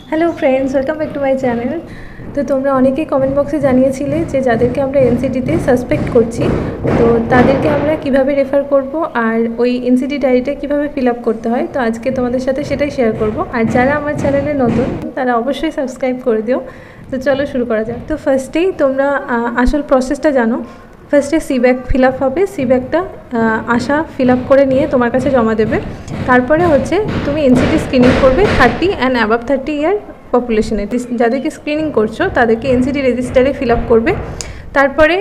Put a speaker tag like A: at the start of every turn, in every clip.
A: Hello friends, welcome back to my channel. তো তোমরা অনেকেই কমেন্ট বক্সে জানিয়েছিলে যে যাদেরকে আমরা এনসিডিতে সাসপেক্ট করছি, তো তাদেরকে আমরা কিভাবে রেফার করব আর ওই এনসিডি ডায়েরিটা কিভাবে ফিল আপ করতে হয়। তো আজকে তোমাদের সাথে সেটাই শেয়ার করব। আর যারা আমার চ্যানেলে নতুন তারা অবশ্যই সাবস্ক্রাইব করে দিও। তো চলো শুরু করা যাক। তো ফার্স্টেই তোমরা আসল প্রসেসটা জানো। ফার্স্টে সিব্যাক ফিল আপ হবে। সিব্যাকটা আশা ফিল আপ করে নিয়ে তোমার কাছে জমা দেবে। তারপরে হচ্ছে তুমি এনসিডি স্ক্রিনিং করবে 30 অ্যান্ড অ্যাবাভ 30 ইয়ার পপুলেশনে। যাদেরকে স্ক্রিনিং করছো তাদেরকে এনসিডি রেজিস্টারে ফিল আপ করবে। তারপরে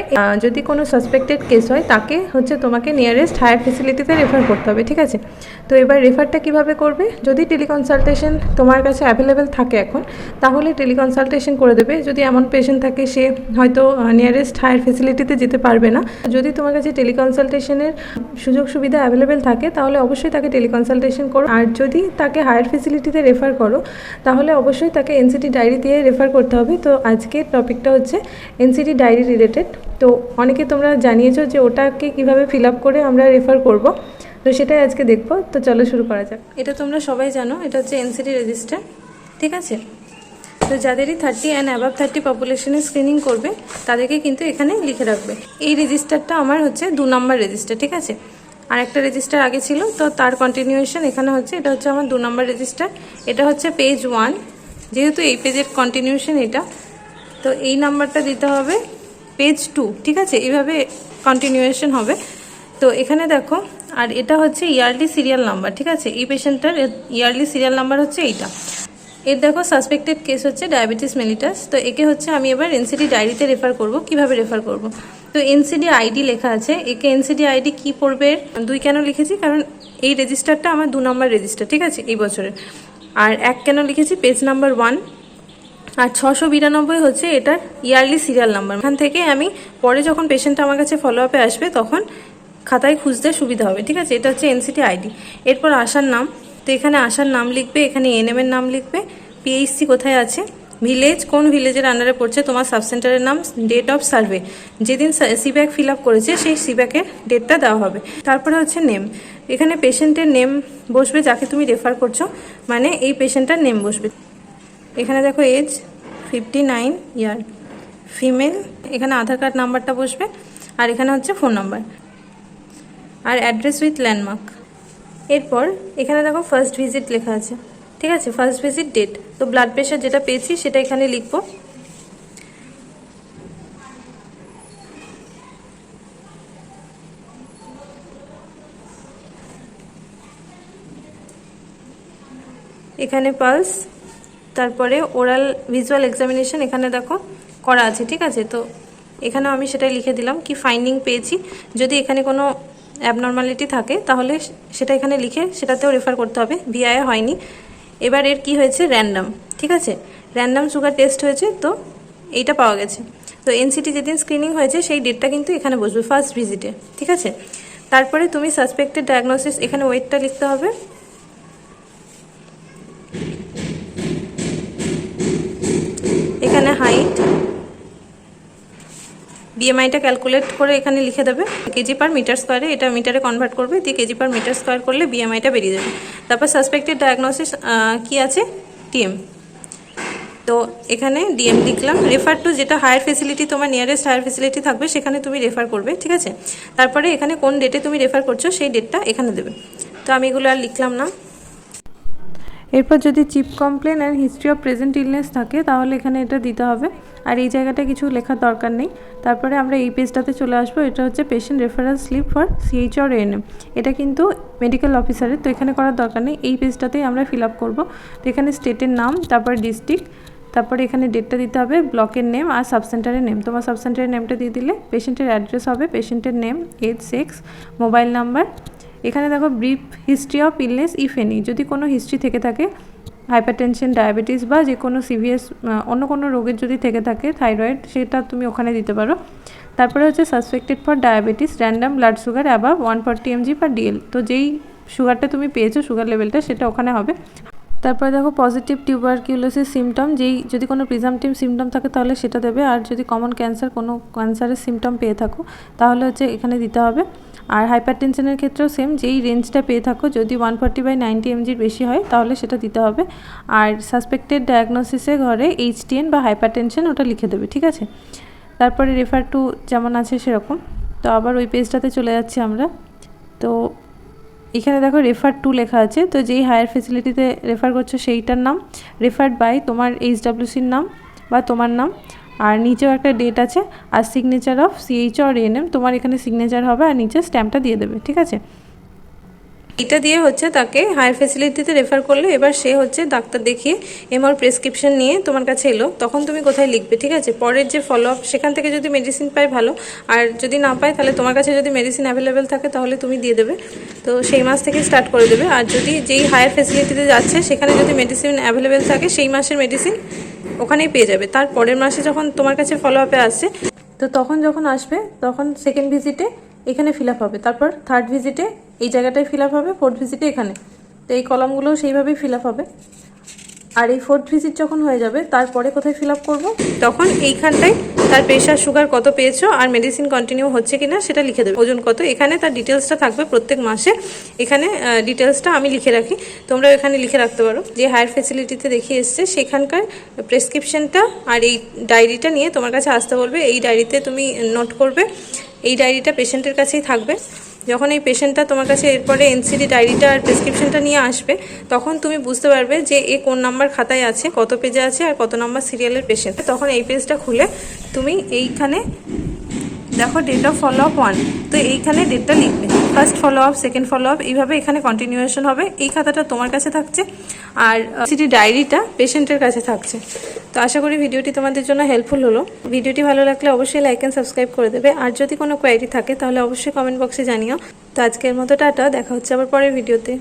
A: যদি কোনো সাসপেক্টেড কেস হয় তাকে হচ্ছে তোমাকে নিয়ারেস্ট হায়ার ফেসিলিটিতে রেফার করতে হবে, ঠিক আছে। তো এবার রেফারটা কিভাবে করবে, যদি টেলিকনসালটেশন তোমার কাছে অ্যাভেলেবেল থাকে এখন, তাহলে টেলিকনসালটেশন করে দেবে। যদি এমন পেশেন্ট থাকে সে হয়তো নিয়ারেস্ট হায়ার ফেসিলিটিতে যেতে পারবে না, যদি তোমার কাছে টেলিকনসালটেশনের সুযোগ সুবিধা অ্যাভেলেবেল থাকে তাহলে অবশ্যই তাকে টেলিকনসালটেশন করো। আর যদি তাকে হায়ার ফেসিলিটিতে রেফার করো তাহলে অবশ্যই তাকে এনসিডি ডায়েরি দিয়ে রেফার করতে হবে। তো আজকের টপিকটা হচ্ছে এনসিডি ডায়েরি রিলেটেড। তো অনেকে তোমরা জানিয়েছো যে ওটাকে কিভাবে ফিল আপ করে আমরা রেফার করব, তো সেটাই আজকে দেখবো। তো চলো শুরু করা যাক। এটা তোমরা সবাই জানো, এটা হচ্ছে এনসিডি রেজিস্টার, ঠিক আছে। তো যাদেরই 30 অ্যান্ড অ্যাবাভ 30 পপুলেশনে স্ক্রিনিং করবে তাদেরকে কিন্তু এখানে লিখে রাখবে। এই রেজিস্টারটা আমার হচ্ছে 2 নম্বর রেজিস্টার, ঠিক আছে। আর একটা রেজিস্টার আগে ছিল, তো তার কন্টিনিউয়েশন এখানে হচ্ছে। এটা হচ্ছে আমার 2 নম্বর রেজিস্টার। এটা হচ্ছে পেজ 1, যেহেতু এই পেজের কন্টিনিউয়েশন এটা, তো এই নাম্বারটা দিতে হবে পেজ 2, ঠিক আছে। এইভাবে কন্টিনিউয়েশন হবে। তো এখানে দেখো, আর এটা হচ্ছে ইয়ারলি সিরিয়াল নাম্বার, ঠিক আছে। এই পেশেন্টটার ইয়ারলি সিরিয়াল নাম্বার হচ্ছে এইটা। এর দেখো সাসপেক্টেড কেস হচ্ছে ডায়াবেটিস মেলিটাস। তো একে হচ্ছে আমি এবার এনসিডি ডায়েরিতে রেফার করব। কিভাবে রেফার করব, তো এনসিডি আইডি লেখা আছে। একে এনসিডি আইডি কি পড়বে, 2 কেন লিখেছি, কারণ এই রেজিস্টারটা আমার 2 নম্বর রেজিস্টার, ঠিক আছে, এই বছরের। আর 1 কেন লিখেছি, পেজ নাম্বার 1। আর 692 হচ্ছে এটার ইয়ারলি সিরিয়াল নাম্বার। এখান থেকে আমি পরে যখন পেশেন্টটা আমার কাছে ফলো আপে আসবে তখন খাতায় খুঁজতে সুবিধা হবে, ঠিক আছে। এটা হচ্ছে এনসিডি আইডি। এরপর আসার নাম, তো এখানে আসার নাম লিখবে, এখানে এনএমের নাম লিখবে, পিএইচসি কোথায় আছে, ভিলেজ কোন ভিলেজের আন্ডারে পড়ছে, তোমার সাবসেন্টারের নাম, ডেট অফ সার্ভে, যেদিন সিব্যাক ফিল আপ করেছে সেই সিব্যাকের ডেটটা দেওয়া হবে। তারপরে হচ্ছে নেম, এখানে পেশেন্টের নেম বসবে, যাকে তুমি রেফার করছো, মানে এই পেশেন্টটার নেম বসবে। এখানে দেখো এজ 59 ইয়ার, ফিমেল। এখানে আধার কার্ড নাম্বারটা বসবে, আর এখানে হচ্ছে ফোন নাম্বার, আর অ্যাড্রেস উইথ ল্যান্ডমার্ক। এরপর এখানে দেখো ফার্স্ট ভিজিট লেখা আছে, ঠিক আছে, ফার্স্ট ভিজিট ডেট। তো ব্লাড প্রেশার যেটা পেয়েছি সেটা এখানে লিখবো। এখানে পালস, তারপরে ওরাল ভিজুয়াল এক্সামিনেশন এখানে দেখো করা আছে, ঠিক আছে। তো এখানেও আমি সেটাই লিখে দিলাম কি ফাইন্ডিং পেয়েছি। যদি এখানে কোনো অ্যাবনর্মালিটি থাকে তাহলে সেটা এখানে লিখে সেটাতেও রেফার করতে হবে, ভিআইএ হয়নি। এবার এর কি হয়েছে, র্যান্ডাম, ঠিক আছে, র্যান্ডাম সুগার টেস্ট হয়েছে, তো এইটা পাওয়া গেছে। তো এনসিটি যেদিন স্ক্রিনিং হয়েছে সেই ডেটটা কিন্তু এখানে বসবে ফার্স্ট ভিজিটে, ঠিক আছে। তারপরে তুমি সাসপেক্টেড ডায়াগনোসিস, এখানে ওয়েটটা লিখতে হবে। এখানে হাইট, বিএমআইটা ক্যালকুলেট করে এখানে লিখে দেবে কেজি পার মিটার স্কোয়ারে, এটা মিটারে কনভার্ট করবে, দিয়ে কেজি পার মিটার স্কোয়ার করলে বিএমআইটা বেরিয়ে যাবে। তারপর সাসপেক্টেড ডায়াগনোসিস কি আছে, টিএম, তো এখানে ডিএম লিখলাম। রেফার টু, যেটা হায়ার ফেসিলিটি, তোমার নিয়ারেস্ট হায়ার ফেসিলিটি থাকবে সেখানে তুমি রেফার করবে, ঠিক আছে। তারপরে এখানে কোন ডেটে তুমি রেফার করছো সেই ডেটটা এখানে দেবে। তো আমি এগুলো আর লিখলাম না। এরপর যদি chip complain and history of present illness থাকে তাহলে এখানে এটা দিতে হবে, আর এই জায়গাটা কিছু লেখার দরকার নেই। তারপরে আমরা এই পেজটাতে চলে আসবো। এটা হচ্ছে patient reference slip for CH or ANM, এটা কিন্তু মেডিকেল অফিসারের, তো এখানে করার দরকার নেই, এই পেজটাতেই আমরা ফিল আপ করবো। তো এখানে স্টেটের নাম, তারপর ডিস্ট্রিক্ট, তারপরে এখানে ডেটটা দিতে হবে, ব্লকের নেম আর সাবসেন্টারের নেম। তোমার সাবসেন্টারের নেমটা দিয়ে দিলে পেশেন্টের অ্যাড্রেস হবে, পেশেন্টের name, age, sex, mobile number. এখানে দেখো brief history of illness if any, যদি কোনো হিস্ট্রি থেকে থাকে, হাইপারটেনশন, ডায়াবেটিস বা যে কোনো সিভিয়াস অন্য কোনো রোগের যদি থেকে থাকে, থাইরয়েড, সেটা তুমি ওখানে দিতে পারো। তারপরে হচ্ছে suspected for diabetes, random blood sugar above 140 mg/dl, তো যেই সুগারটা তুমি পেয়েছো সুগার লেভেলটা সেটা ওখানে হবে। তারপরে দেখো পজিটিভ টিউবারকিউলোসিস সিমটম, যেই যদি কোনো প্রিজামটিভ সিমটম থাকে তাহলে সেটা দেবে, আর যদি কমন ক্যান্সার, কোনো ক্যান্সারের সিমটম পেয়ে থাকো তাহলে হচ্ছে এখানে দিতে হবে। আর হাইপার টেনশনের ক্ষেত্রেও সেম, যেই রেঞ্জটা পেয়ে থাকো যদি 140/90 mgর বেশি হয় তাহলে সেটা দিতে হবে। আর সাসপেক্টেড ডায়াগনোসিসে ঘরে HTN বা হাইপার টেনশন ওটা লিখে দেবে, ঠিক আছে। তারপরে রেফার টু যেমন আছে সেরকম। তো আবার ওই পেজটাতে চলে যাচ্ছি আমরা। তো এখানে দেখো রেফার টু লেখা আছে, তো যেই হায়ার ফেসিলিটিতে রেফার করছো সেইটার নাম, রেফার্ড বাই তোমার HWCর নাম বা তোমার নাম, আর নিচেও একটা ডেট আছে, আর signature of CH or ANM, তোমার এখানে সিগনেচার হবে আর নিচে স্ট্যাম্পটা দিয়ে দেবে, ঠিক আছে। এটা দিয়ে হচ্ছে তাকে হায়ার ফেসিলিটিতে রেফার করলে এবার সে হচ্ছে ডাক্তার দেখিয়ে এমআর প্রেসক্রিপশন নিয়ে তোমার কাছে এলো, তখন তুমি কোথায় লিখবে, ঠিক আছে। পরের যে ফলো আপ সেখান থেকে যদি মেডিসিন পায় ভালো, আর যদি না পায় তাহলে তোমার কাছে যদি মেডিসিন অ্যাভেলেবেল থাকে তাহলে তুমি দিয়ে দেবে, তো সেই মাস থেকে স্টার্ট করে দেবে। আর যদি যেই হায়ার ফেসিলিটিতে যাচ্ছে সেখানে যদি মেডিসিন অ্যাভেলেবেল থাকে সেই মাসের মেডিসিন ওখানেই পেয়ে যাবে। তার পরের মাসে যখন তোমার কাছে ফলো আপে আসছে, তো তখন যখন আসবে তখন সেকেন্ড ভিজিটে এখানে ফিল আপ হবে, তারপর থার্ড ভিজিটে এই জায়গাটায় ফিল আপ হবে, ফোর্থ ভিজিটে এখানে, তো এই কলামগুলো সেইভাবেই ফিল আপ হবে। আর এই ফোর্থ ভিজিট যখন হয়ে যাবে তারপরে কোথায় ফিল আপ করবো, তখন এইখানটায় তার প্রেশার সুগার কত পেয়েছো আর মেডিসিন কন্টিনিউ হচ্ছে কিনা সেটা লিখে দেবে, ওজন কত, এখানে তার ডিটেলসটা থাকবে প্রত্যেক মাসে। এখানে ডিটেলসটা আমি লিখে রাখি, তোমরা এখানে লিখে রাখতে পারো। যে হায়ার ফেসিলিটিতে দেখিয়ে এসছে সেখানকার প্রেসক্রিপশনটা আর এই ডায়েরিটা নিয়ে তোমার কাছে আসতে বলবে, এই ডায়েরিতে তুমি নোট করবে, এই ডায়েরিটা পেশেন্টের কাছেই থাকবে। যখন এই পেশেন্টটা তোমার কাছে এরপরে এনসিডি ডায়েরিটা আর প্রেসক্রিপশনটা নিয়ে আসবে, তখন তুমি বুঝতে পারবে যে এ কোন নাম্বার খাতায় আছে, কত পেজে আছে আর কত নাম্বার সিরিয়ালের পেশেন্ট। তখন এই পেজটা খুলে তুমি এইখানে দেখো ডেট অফ ফলো আপ 1, তো এইখানে ডেটটা লিখবে, first follow up, second follow up, এইভাবে এখানে কন্টিনিউয়েশন হবে। এই খাতাটা তোমার কাছে থাকছে আর সিটি ডায়েরিটা পেশেন্টের কাছে থাকছে। তো আশা করি ভিডিওটি তোমাদের জন্য হেল্পফুল হলো। ভিডিওটি ভালো লাগলে অবশ্যই লাইক অ্যান্ড সাবস্ক্রাইব করে দেবে, আর যদি কোনো কোয়ারি থাকে তাহলে অবশ্যই কমেন্ট বক্সে জানিও। তো আজকের মতো টাটা, দেখা হচ্ছে আবার পরের ভিডিওতে।